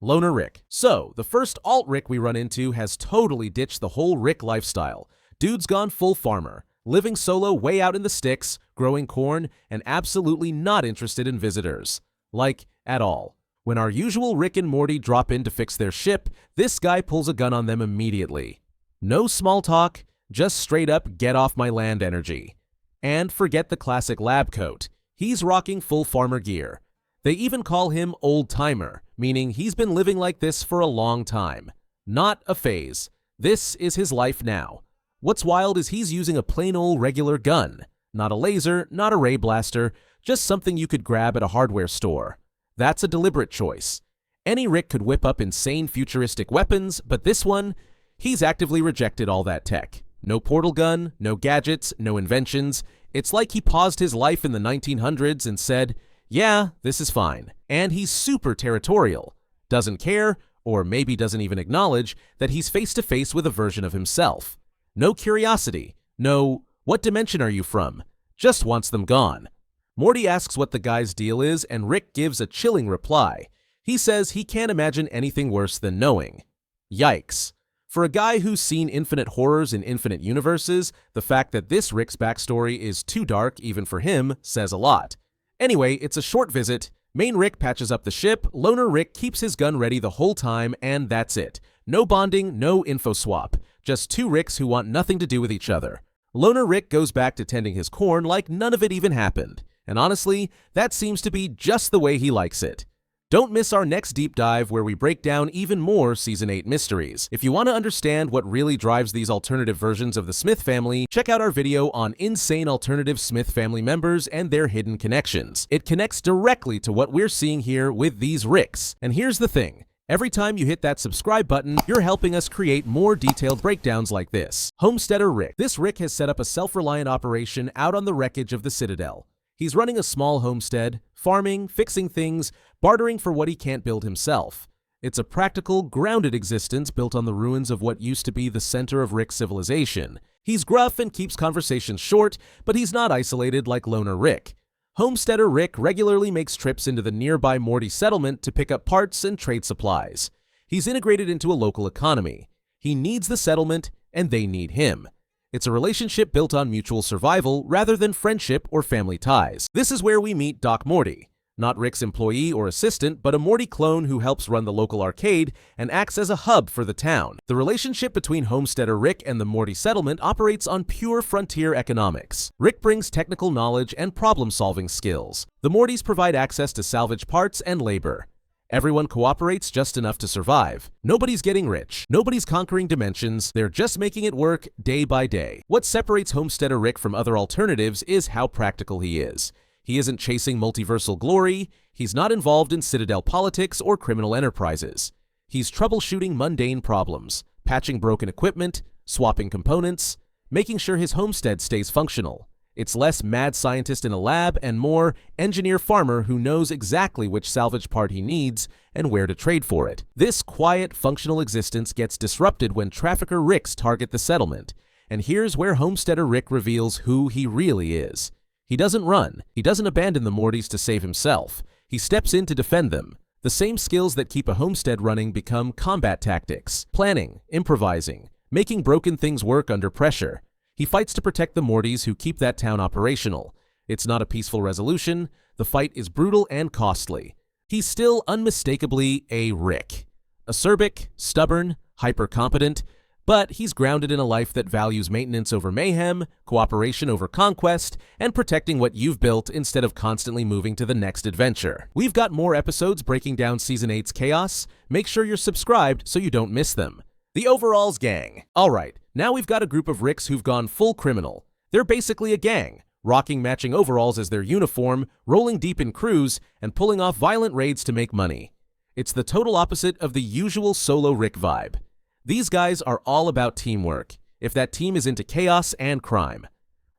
Loner Rick. So, the first alt-Rick we run into has totally ditched the whole Rick lifestyle. Dude's gone full farmer, living solo way out in the sticks, growing corn, and absolutely not interested in visitors. Like, at all. When our usual Rick and Morty drop in to fix their ship, this guy pulls a gun on them immediately. No small talk, just straight up get off my land energy. And forget the classic lab coat. He's rocking full farmer gear. They even call him old-timer, meaning he's been living like this for a long time. Not a phase. This is his life now. What's wild is he's using a plain old regular gun. Not a laser, not a ray blaster, just something you could grab at a hardware store. That's a deliberate choice. Any Rick could whip up insane futuristic weapons, but this one, he's actively rejected all that tech. No portal gun, no gadgets, no inventions. It's like he paused his life in the 1900s and said, yeah, this is fine. And he's super territorial. Doesn't care, or maybe doesn't even acknowledge, that he's face to face with a version of himself. No curiosity. No, what dimension are you from? Just wants them gone. Morty asks what the guy's deal is, and Rick gives a chilling reply. He says he can't imagine anything worse than knowing. Yikes. For a guy who's seen infinite horrors in infinite universes, the fact that this Rick's backstory is too dark even for him says a lot. Anyway, it's a short visit. Main Rick patches up the ship, Loner Rick keeps his gun ready the whole time, and that's it. No bonding, no info swap. Just two Ricks who want nothing to do with each other. Loner Rick goes back to tending his corn like none of it even happened. And honestly, that seems to be just the way he likes it. Don't miss our next deep dive where we break down even more Season 8 mysteries. If you want to understand what really drives these alternative versions of the Smith family, check out our video on insane alternative Smith family members and their hidden connections. It connects directly to what we're seeing here with these Ricks. And here's the thing. Every time you hit that subscribe button, you're helping us create more detailed breakdowns like this. Homesteader Rick. This Rick has set up a self-reliant operation out on the wreckage of the Citadel. He's running a small homestead, farming, fixing things, bartering for what he can't build himself. It's a practical, grounded existence built on the ruins of what used to be the center of Rick's civilization. He's gruff and keeps conversations short, but he's not isolated like Loner Rick. Homesteader Rick regularly makes trips into the nearby Morty settlement to pick up parts and trade supplies. He's integrated into a local economy. He needs the settlement, and they need him. It's a relationship built on mutual survival rather than friendship or family ties. This is where we meet Doc Morty. Not Rick's employee or assistant, but a Morty clone who helps run the local arcade and acts as a hub for the town. The relationship between Homesteader Rick and the Morty settlement operates on pure frontier economics. Rick brings technical knowledge and problem-solving skills. The Mortys provide access to salvage parts and labor. Everyone cooperates just enough to survive. Nobody's getting rich. Nobody's conquering dimensions. They're just making it work day by day. What separates Homesteader Rick from other alternatives is how practical he is. He isn't chasing multiversal glory. He's not involved in Citadel politics or criminal enterprises. He's troubleshooting mundane problems, patching broken equipment, swapping components, making sure his homestead stays functional. It's less mad scientist in a lab and more engineer farmer who knows exactly which salvage part he needs and where to trade for it. This quiet, functional existence gets disrupted when trafficker Ricks target the settlement. And here's where Homesteader Rick reveals who he really is. He doesn't run. He doesn't abandon the Mortys to save himself. He steps in to defend them. The same skills that keep a homestead running become combat tactics, planning, improvising, making broken things work under pressure. He fights to protect the Mortys who keep that town operational. It's not a peaceful resolution. The fight is brutal and costly. He's still unmistakably a Rick. Acerbic, stubborn, hyper-competent, but he's grounded in a life that values maintenance over mayhem, cooperation over conquest, and protecting what you've built instead of constantly moving to the next adventure. We've got more episodes breaking down Season 8's chaos. Make sure you're subscribed so you don't miss them. The Overalls Gang. Alright, now we've got a group of Ricks who've gone full criminal. They're basically a gang, rocking matching overalls as their uniform, rolling deep in crews, and pulling off violent raids to make money. It's the total opposite of the usual solo Rick vibe. These guys are all about teamwork, if that team is into chaos and crime.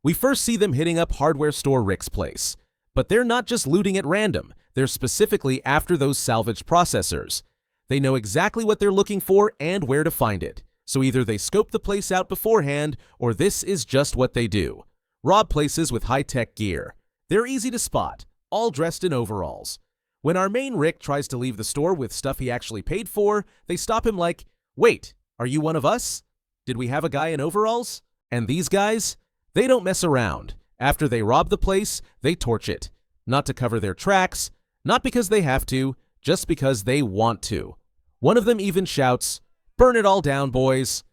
We first see them hitting up hardware store Rick's place. But they're not just looting at random, they're specifically after those salvaged processors. They know exactly what they're looking for and where to find it. So either they scope the place out beforehand, or this is just what they do. Rob places with high-tech gear. They're easy to spot, all dressed in overalls. When our main Rick tries to leave the store with stuff he actually paid for, they stop him like, "Wait, are you one of us? Did we have a guy in overalls?" And these guys? They don't mess around. After they rob the place, they torch it. Not to cover their tracks, not because they have to, just because they want to. One of them even shouts, "Burn it all down, boys."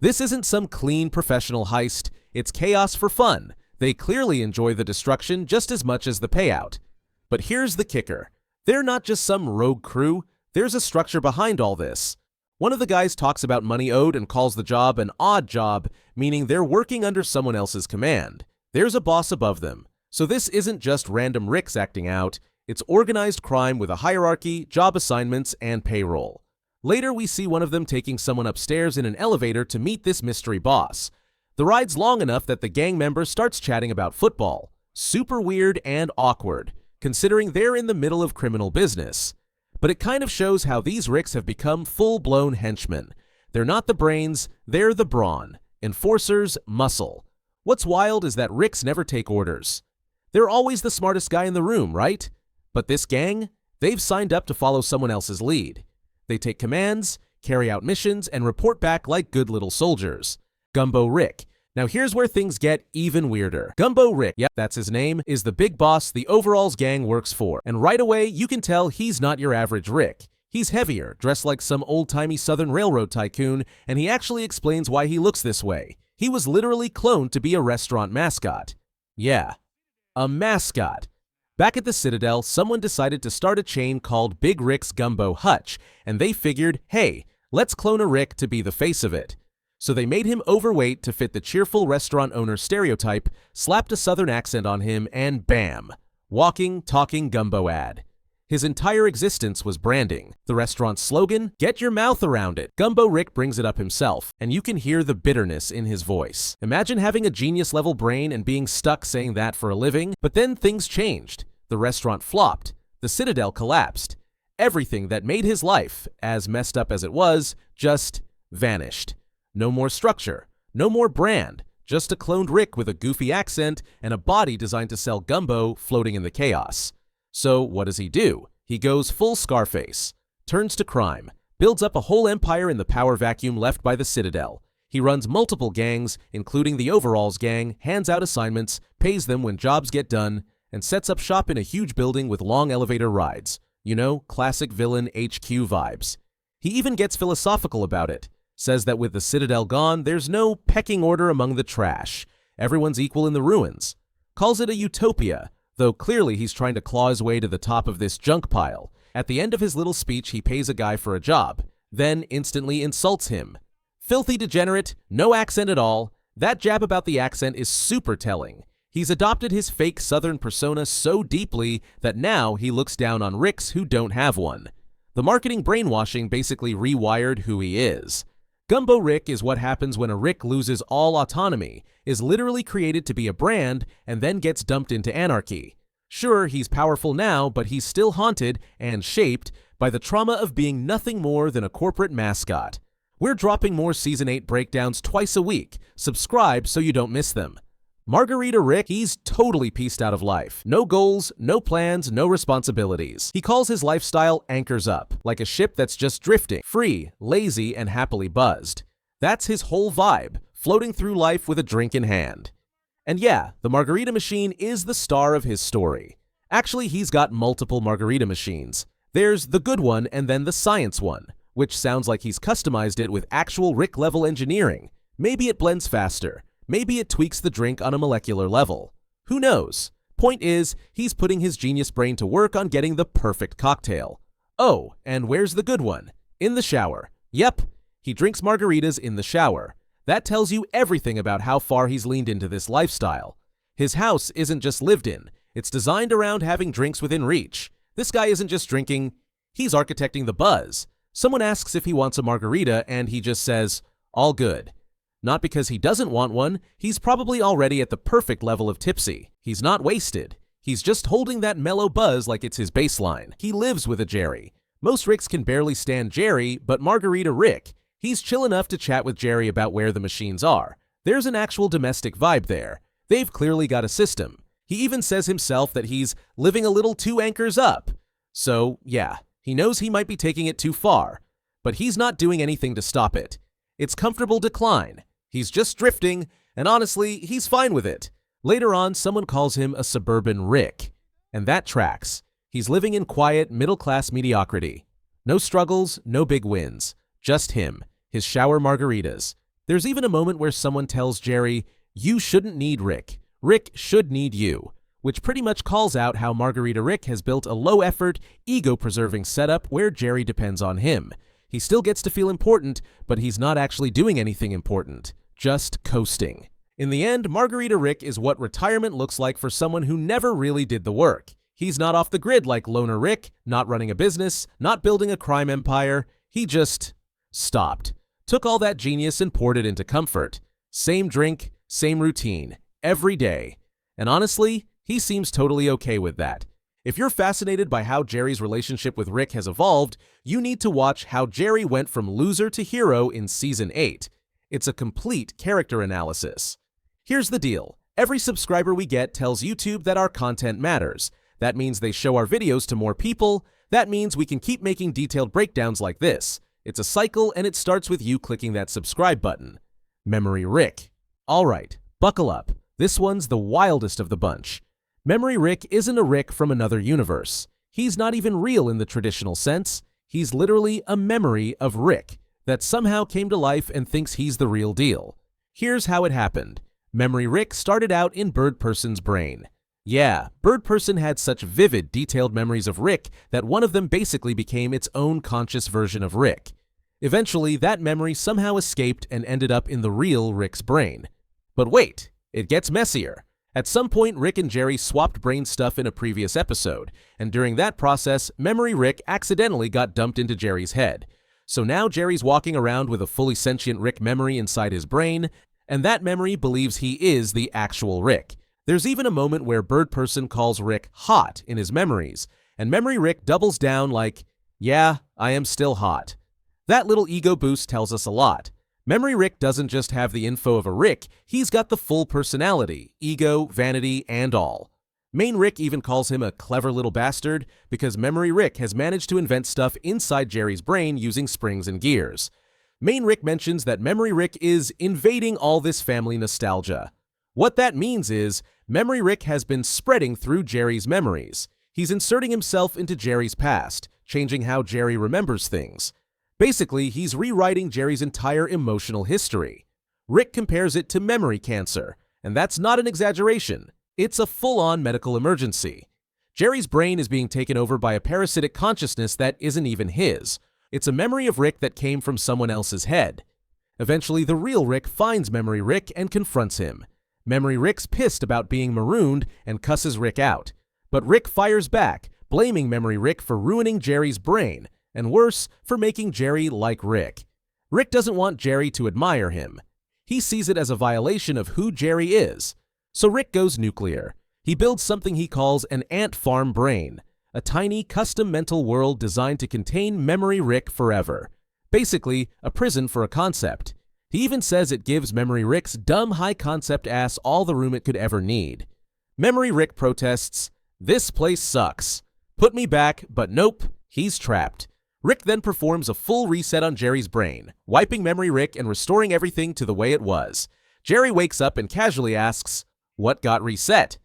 This isn't some clean professional heist, it's chaos for fun. They clearly enjoy the destruction just as much as the payout. But here's the kicker. They're not just some rogue crew, there's a structure behind all this. One of the guys talks about money owed and calls the job an odd job, meaning they're working under someone else's command. There's a boss above them. So this isn't just random Ricks acting out, it's organized crime with a hierarchy, job assignments, and payroll. Later we see one of them taking someone upstairs in an elevator to meet this mystery boss. The ride's long enough that the gang member starts chatting about football. Super weird and awkward, considering they're in the middle of criminal business. But it kind of shows how these Ricks have become full-blown henchmen. They're not the brains, they're the brawn. Enforcers, muscle. What's wild is that Ricks never take orders. They're always the smartest guy in the room, right? But this gang? They've signed up to follow someone else's lead. They take commands, carry out missions, and report back like good little soldiers. Gumbo Rick. Now here's where things get even weirder. Gumbo Rick, yep, that's his name, is the big boss the Overalls gang works for. And right away, you can tell he's not your average Rick. He's heavier, dressed like some old-timey Southern Railroad tycoon, and he actually explains why he looks this way. He was literally cloned to be a restaurant mascot. Yeah, a mascot. Back at the Citadel, someone decided to start a chain called Big Rick's Gumbo Hutch, and they figured, hey, let's clone a Rick to be the face of it. So they made him overweight to fit the cheerful restaurant owner stereotype, slapped a Southern accent on him, and bam! Walking, talking Gumbo ad. His entire existence was branding. The restaurant's slogan, "Get your mouth around it." Gumbo Rick brings it up himself, and you can hear the bitterness in his voice. Imagine having a genius-level brain and being stuck saying that for a living, but then things changed. The restaurant flopped. The Citadel collapsed. Everything that made his life, as messed up as it was, just vanished. No more structure, no more brand, just a cloned Rick with a goofy accent and a body designed to sell gumbo floating in the chaos. So what does he do? He goes full Scarface, turns to crime, builds up a whole empire in the power vacuum left by the Citadel. He runs multiple gangs, including the Overalls gang, hands out assignments, pays them when jobs get done, and sets up shop in a huge building with long elevator rides. You know, classic villain HQ vibes. He even gets philosophical about it. Says that with the Citadel gone, there's no pecking order among the trash. Everyone's equal in the ruins. Calls it a utopia, though clearly he's trying to claw his way to the top of this junk pile. At the end of his little speech, he pays a guy for a job, then instantly insults him. Filthy degenerate, no accent at all. That jab about the accent is super telling. He's adopted his fake Southern persona so deeply that now he looks down on Ricks who don't have one. The marketing brainwashing basically rewired who he is. Gumbo Rick is what happens when a Rick loses all autonomy, is literally created to be a brand, and then gets dumped into anarchy. Sure, he's powerful now, but he's still haunted and shaped by the trauma of being nothing more than a corporate mascot. We're dropping more Season 8 breakdowns twice a week. Subscribe so you don't miss them. Margarita Rick, he's totally pieced out of life. No goals, no plans, no responsibilities. He calls his lifestyle anchors up, like a ship that's just drifting, free, lazy, and happily buzzed. That's his whole vibe, floating through life with a drink in hand. And yeah, the margarita machine is the star of his story. Actually, he's got multiple margarita machines. There's the good one and then the science one, which sounds like he's customized it with actual Rick-level engineering. Maybe it blends faster. Maybe it tweaks the drink on a molecular level. Who knows? Point is, he's putting his genius brain to work on getting the perfect cocktail. Oh, and where's the good one? In the shower. Yep, he drinks margaritas in the shower. That tells you everything about how far he's leaned into this lifestyle. His house isn't just lived in, it's designed around having drinks within reach. This guy isn't just drinking, he's architecting the buzz. Someone asks if he wants a margarita and he just says, all good. Not because he doesn't want one, he's probably already at the perfect level of tipsy. He's not wasted. He's just holding that mellow buzz like it's his baseline. He lives with a Jerry. Most Ricks can barely stand Jerry, but Margarita Rick, he's chill enough to chat with Jerry about where the machines are. There's an actual domestic vibe there. They've clearly got a system. He even says himself that he's living a little 2 anchors up. So, yeah, he knows he might be taking it too far, but he's not doing anything to stop it. It's comfortable decline. He's just drifting, and honestly, he's fine with it. Later on, someone calls him a suburban Rick, and that tracks. He's living in quiet, middle-class mediocrity. No struggles, no big wins. Just him, his shower margaritas. There's even a moment where someone tells Jerry, "You shouldn't need Rick. Rick should need you," which pretty much calls out how Margarita Rick has built a low-effort, ego-preserving setup where Jerry depends on him. He still gets to feel important, but he's not actually doing anything important, just coasting. In the end, Margarita Rick is what retirement looks like for someone who never really did the work. He's not off the grid like Loner Rick, not running a business, not building a crime empire. He just stopped. Took all that genius and poured it into comfort. Same drink, same routine, every day. And honestly, he seems totally okay with that. If you're fascinated by how Jerry's relationship with Rick has evolved, you need to watch How Jerry Went from Loser to Hero in Season 8. It's a complete character analysis. Here's the deal. Every subscriber we get tells YouTube that our content matters. That means they show our videos to more people. That means we can keep making detailed breakdowns like this. It's a cycle, and it starts with you clicking that subscribe button. Memory Rick. Alright, buckle up. This one's the wildest of the bunch. Memory Rick isn't a Rick from another universe. He's not even real in the traditional sense. He's literally a memory of Rick that somehow came to life and thinks he's the real deal. Here's how it happened. Memory Rick started out in Bird Person's brain. Yeah, Bird Person had such vivid, detailed memories of Rick that one of them basically became its own conscious version of Rick. Eventually, that memory somehow escaped and ended up in the real Rick's brain. But wait, it gets messier. At some point, Rick and Jerry swapped brain stuff in a previous episode, and during that process, Memory Rick accidentally got dumped into Jerry's head. So now Jerry's walking around with a fully sentient Rick memory inside his brain, and that memory believes he is the actual Rick. There's even a moment where Bird Person calls Rick hot in his memories, and Memory Rick doubles down like, "Yeah, I am still hot." That little ego boost tells us a lot. Memory Rick doesn't just have the info of a Rick, he's got the full personality, ego, vanity, and all. Main Rick even calls him a clever little bastard because Memory Rick has managed to invent stuff inside Jerry's brain using springs and gears. Main Rick mentions that Memory Rick is invading all this family nostalgia. What that means is, Memory Rick has been spreading through Jerry's memories. He's inserting himself into Jerry's past, changing how Jerry remembers things. Basically, he's rewriting Jerry's entire emotional history. Rick compares it to memory cancer, and that's not an exaggeration. It's a full-on medical emergency. Jerry's brain is being taken over by a parasitic consciousness that isn't even his. It's a memory of Rick that came from someone else's head. Eventually, the real Rick finds Memory Rick and confronts him. Memory Rick's pissed about being marooned and cusses Rick out. But Rick fires back, blaming Memory Rick for ruining Jerry's brain, and worse, for making Jerry like Rick. Rick doesn't want Jerry to admire him. He sees it as a violation of who Jerry is. So Rick goes nuclear. He builds something he calls an ant farm brain, a tiny custom mental world designed to contain Memory Rick forever. Basically, a prison for a concept. He even says it gives Memory Rick's dumb high-concept ass all the room it could ever need. Memory Rick protests, "This place sucks. Put me back," but nope, he's trapped. Rick then performs a full reset on Jerry's brain, wiping Memory Rick and restoring everything to the way it was. Jerry wakes up and casually asks, "What got reset?"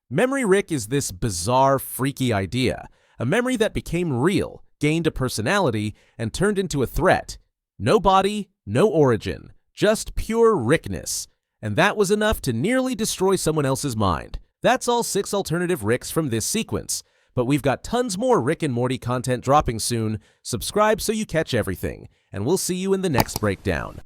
Memory Rick is this bizarre, freaky idea, a memory that became real, gained a personality, and turned into a threat. No body, no origin. Just pure Rickness. And that was enough to nearly destroy someone else's mind. That's all 6 alternative Ricks from this sequence. But we've got tons more Rick and Morty content dropping soon. Subscribe so you catch everything. And we'll see you in the next breakdown.